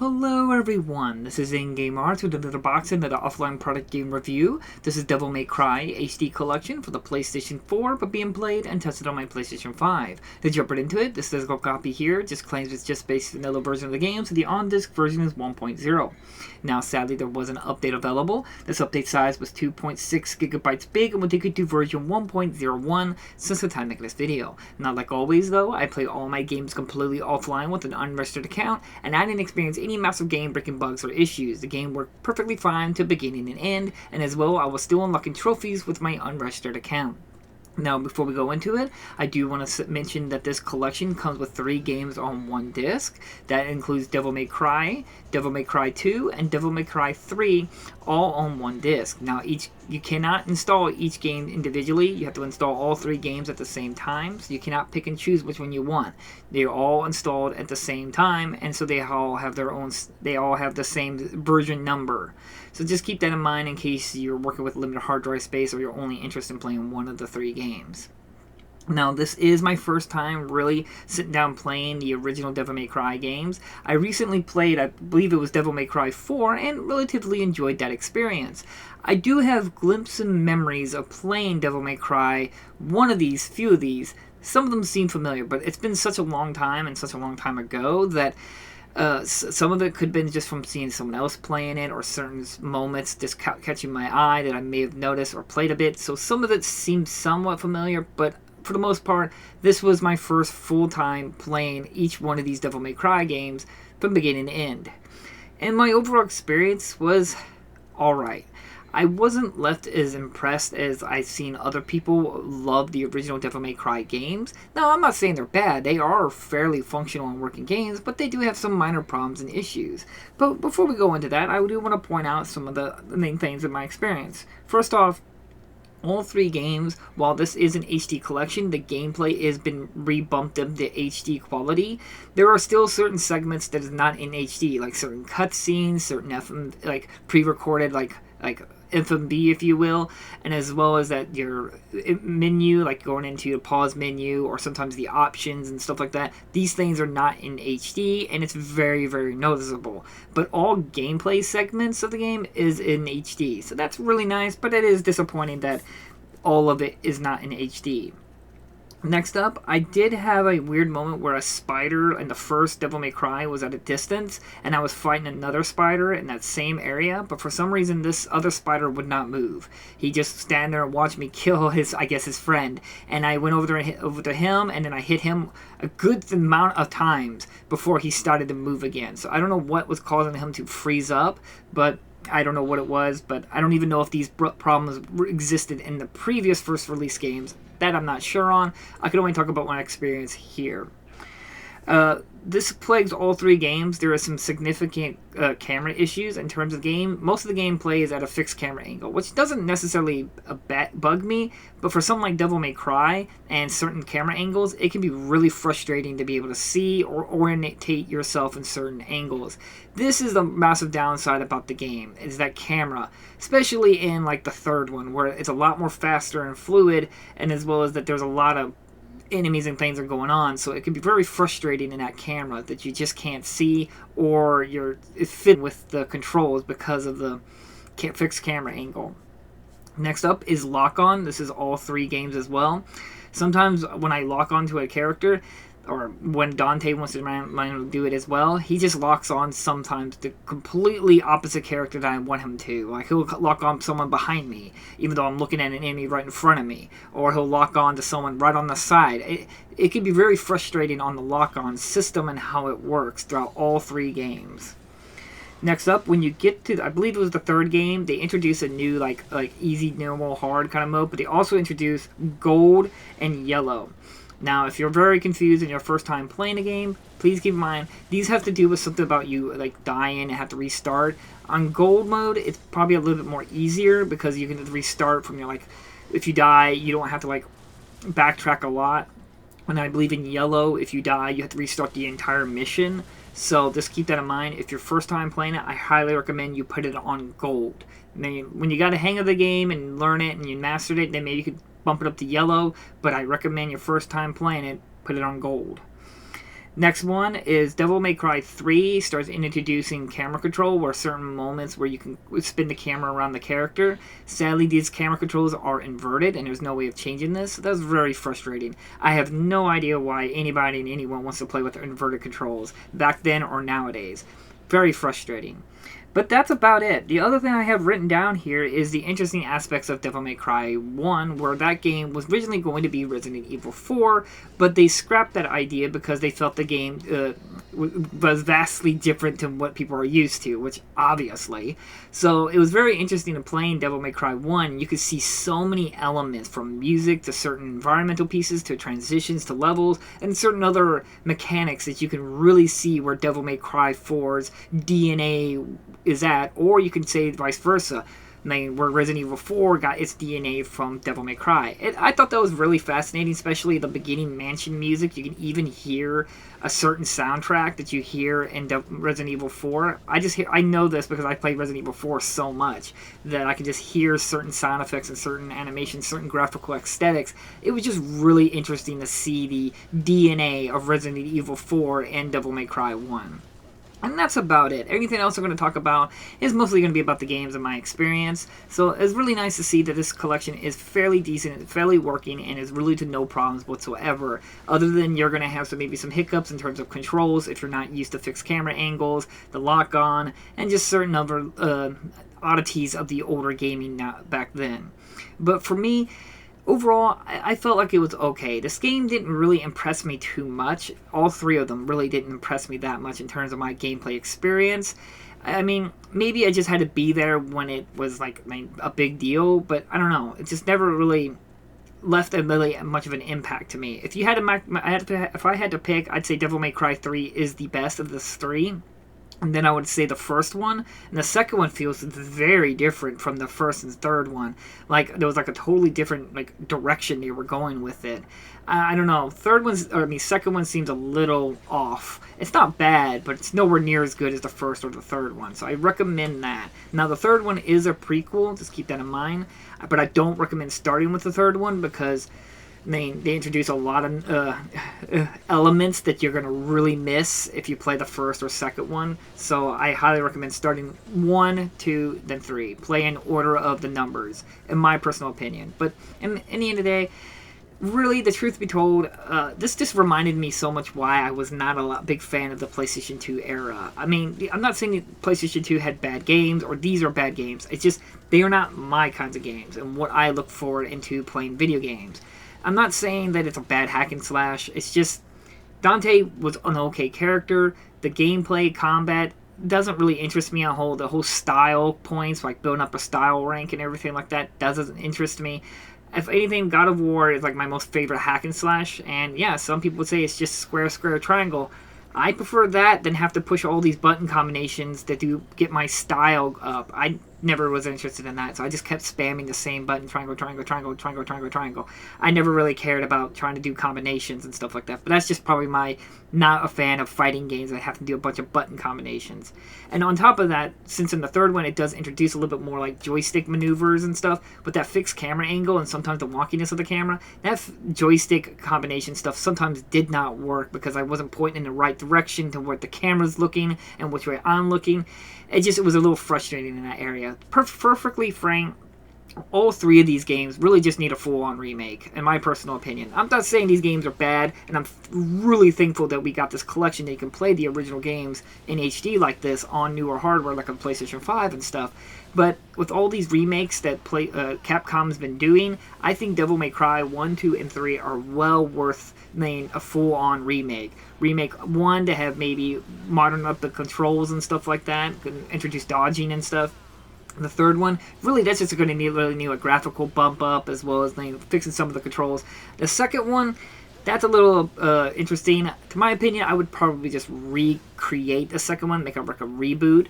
Hello everyone, this is In-Game Arts with another box and another offline product game review. This is Devil May Cry HD Collection for the PlayStation 4, but being played and tested on my PlayStation 5. To jump right into it, this physical copy here just claims it's just basic vanilla version of the game, so the on-disc version is 1.0. Now sadly there was an update available. This update size was 2.6 gigabytes big and will take you to version 1.01 since the time making this video. Not like always though, I play all my games completely offline with an unregistered account, and I didn't experience any massive game-breaking bugs or issues. The game worked perfectly fine to beginning and end, and as well, I was still unlocking trophies with my unregistered account. Now, before we go into it, I do want to mention that this collection comes with 3 games on one disc. That includes Devil May Cry, Devil May Cry 2, and Devil May Cry 3, all on one disc. Now, you cannot install each game individually. You have to install all 3 games at the same time, so you cannot pick and choose which one you want. They're all installed at the same time, and so they all have the same version number. So just keep that in mind in case you're working with limited hard drive space or you're only interested in playing one of the 3 games. Now, this is my first time really sitting down playing the original Devil May Cry games. I recently played, I believe it was Devil May Cry 4, and relatively enjoyed that experience. I do have glimpses and memories of playing Devil May Cry, few of these. Some of them seem familiar, but it's been such a long time and such a long time ago that some of it could have been just from seeing someone else playing it, or certain moments just catching my eye that I may have noticed or played a bit. So some of it seems somewhat familiar, but for the most part, this was my first full time playing each one of these Devil May Cry games from beginning to end. And my overall experience was alright. I wasn't left as impressed as I've seen other people love the original Devil May Cry games. Now, I'm not saying they're bad. They are fairly functional and working games, but they do have some minor problems and issues. But before we go into that, I do want to point out some of the main things in my experience. First off, all 3 games, while this is an HD collection, the gameplay has been rebumped up to HD quality. There are still certain segments that is not in HD, like certain cutscenes, certain pre-recorded like FMV, if you will, and as well as that your menu, like going into your pause menu, or sometimes the options and stuff like that, these things are not in HD, and it's very, very noticeable. But all gameplay segments of the game is in HD, so that's really nice, but it is disappointing that all of it is not in HD. Next up, I did have a weird moment where a spider in the first Devil May Cry was at a distance, and I was fighting another spider in that same area, but for some reason this other spider would not move. He just stand there and watched me kill his friend, and I went over to him, and then I hit him a good amount of times before he started to move again. So I don't know what was causing him to freeze up, but I don't know what it was, but I don't even know if these problems existed in the previous first release games. That I'm not sure on. I can only talk about my experience here. This plagues all 3 games. There are some significant camera issues in terms of the game. Most of the gameplay is at a fixed camera angle, which doesn't necessarily bug me, but for something like Devil May Cry and certain camera angles, it can be really frustrating to be able to see or orientate yourself in certain angles. This is the massive downside about the game, is that camera, especially in like the third one, where it's a lot more faster and fluid, and as well as that there's a lot of enemies and things are going on, so it can be very frustrating in that camera that you just can't see, or you're fit with the controls because of the fixed camera angle. Next up is lock on. This is all 3 games as well. Sometimes when I lock onto a character, or when Dante wants to do it as well, he just locks on sometimes the completely opposite character that I want him to. Like, he'll lock on someone behind me, even though I'm looking at an enemy right in front of me. Or he'll lock on to someone right on the side. It can be very frustrating on the lock-on system and how it works throughout all 3 games. Next up, when you get to, I believe it was the 3rd game, they introduce a new, like easy, normal, hard kind of mode, but they also introduce gold and yellow. Now, if you're very confused and your first time playing a game, please keep in mind, these have to do with something about you, like, dying and have to restart. On gold mode, it's probably a little bit more easier, because you can restart from your, if you die, you don't have to, backtrack a lot. And I believe in yellow, if you die, you have to restart the entire mission. So just keep that in mind. If you're first time playing it, I highly recommend you put it on gold. When you got a hang of the game and learn it and you mastered it, then maybe you could bump it up to yellow, but I recommend your first time playing it, put it on gold. Next one is Devil May Cry 3 starts introducing camera control, where certain moments where you can spin the camera around the character. Sadly, these camera controls are inverted, and there's no way of changing this. So that's very frustrating. I have no idea why anybody and anyone wants to play with inverted controls, back then or nowadays. Very frustrating. But that's about it. The other thing I have written down here is the interesting aspects of Devil May Cry 1, where that game was originally going to be Resident Evil 4, but they scrapped that idea because they felt the game was vastly different to what people are used to, which obviously. So it was very interesting to playing Devil May Cry 1. You could see so many elements, from music to certain environmental pieces to transitions to levels, and certain other mechanics that you can really see where Devil May Cry 4's DNA is at, or you can say vice versa. Where Resident Evil 4 got its DNA from Devil May Cry. I thought that was really fascinating, especially the beginning mansion music. You can even hear a certain soundtrack that you hear in Resident Evil 4. I know this because I played Resident Evil 4 so much that I can just hear certain sound effects and certain animations, certain graphical aesthetics. It was just really interesting to see the DNA of Resident Evil 4 and Devil May Cry 1. And that's about it. Anything else I'm going to talk about is mostly going to be about the games and my experience. So it's really nice to see that this collection is fairly decent, fairly working, and is really to no problems whatsoever. Other than you're going to have maybe some hiccups in terms of controls if you're not used to fixed camera angles, the lock-on, and just certain other oddities of the older gaming back then. But for me, overall, I felt like it was okay. This game didn't really impress me too much. All three of them really didn't impress me that much in terms of my gameplay experience. I mean, maybe I just had to be there when it was like a big deal, but I don't know. It just never really left really much of an impact to me. If I had to pick, I'd say Devil May Cry 3 is the best of the three. And then I would say the first one, and the second one feels very different from the first and third one. Like, there was like a totally different direction they were going with it. I don't know. Second one seems a little off. It's not bad, but it's nowhere near as good as the first or the third one. So I recommend that. Now, the third one is a prequel. Just keep that in mind. But I don't recommend starting with the third one because they introduce a lot of elements that you're going to really miss if you play the first or second one. So I highly recommend starting 1, 2, then 3. Play in order of the numbers, in my personal opinion. But in the end of the day, really, the truth be told, this just reminded me so much why I was not a big fan of the PlayStation 2 era. I mean, I'm not saying that PlayStation 2 had bad games, or these are bad games. It's just, they are not my kinds of games, and what I look forward into playing video games. I'm not saying that it's a bad hack and slash. It's just Dante was an okay character. The gameplay, combat doesn't really interest me. The whole style points, like building up a style rank and everything like that, doesn't interest me. If anything, God of War is like my most favorite hack and slash. And yeah, some people would say it's just square, square, triangle. I prefer that than have to push all these button combinations that do get my style up. I never was interested in that, so I just kept spamming the same button, triangle, triangle, triangle, triangle, triangle, triangle. I never really cared about trying to do combinations and stuff like that, but that's just probably my not a fan of fighting games that have to do a bunch of button combinations. And on top of that, since in the third one it does introduce a little bit more like joystick maneuvers and stuff, with that fixed camera angle and sometimes the wonkiness of the camera, that joystick combination stuff sometimes did not work because I wasn't pointing in the right direction to where the camera's looking and which way I'm looking. It was a little frustrating in that area. Perfectly frank, all three of these games really just need a full-on remake, in my personal opinion. I'm not saying these games are bad, and I'm really thankful that we got this collection that you can play the original games in HD like this on newer hardware, like on PlayStation 5 and stuff. But with all these remakes that Capcom's been doing, I think Devil May Cry 1, 2, and 3 are well worth a full-on remake. Remake 1 to have maybe modern up the controls and stuff like that, introduce dodging and stuff. The third one, really, that's just going to need a graphical bump up as well as fixing some of the controls. The second one, that's a little interesting. To my opinion, I would probably just recreate the second one, make it like a reboot.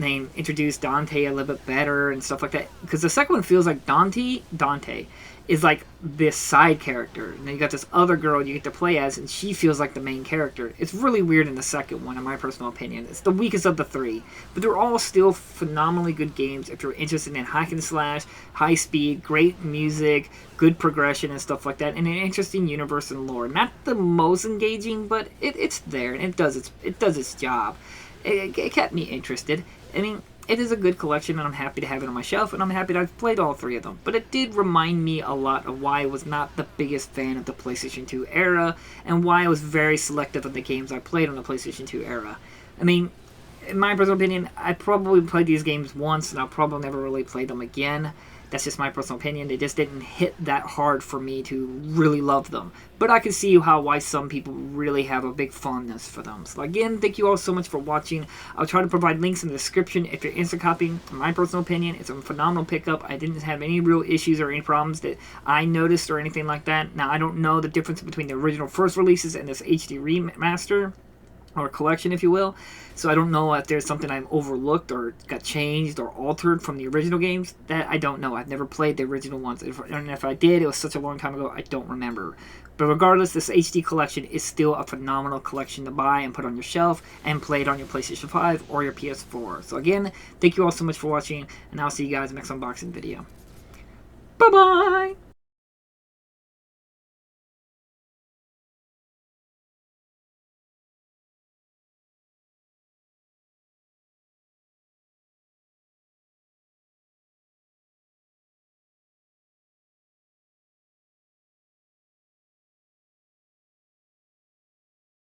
they introduced Dante a little bit better and stuff like that. Because the second one feels like Dante is like this side character. And then you got this other girl you get to play as, and she feels like the main character. It's really weird in the second one, in my personal opinion. It's the weakest of the three. But they're all still phenomenally good games if you're interested in hack and slash, high speed, great music, good progression and stuff like that, and an interesting universe and lore. Not the most engaging, but it's there, and it does its job. It kept me interested. I mean, it is a good collection, and I'm happy to have it on my shelf, and I'm happy that I've played all three of them. But it did remind me a lot of why I was not the biggest fan of the PlayStation 2 era, and why I was very selective of the games I played on the PlayStation 2 era. I mean, in my personal opinion, I probably played these games once, and I'll probably never really play them again. That's just my personal opinion. They just didn't hit that hard for me to really love them. But I can see why some people really have a big fondness for them. So again, thank you all so much for watching. I'll try to provide links in the description if you're instant copying. In my personal opinion, it's a phenomenal pickup. I didn't have any real issues or any problems that I noticed or anything like that. Now, I don't know the difference between the original first releases and this HD remaster, or collection, if you will. So I don't know if there's something I've overlooked or got changed or altered from the original games. That I don't know. I've never played the original ones. And if I did, it was such a long time ago, I don't remember. But regardless, this HD collection is still a phenomenal collection to buy and put on your shelf and play it on your PlayStation 5 or your PS4. So again, thank you all so much for watching, and I'll see you guys in the next unboxing video. Bye-bye!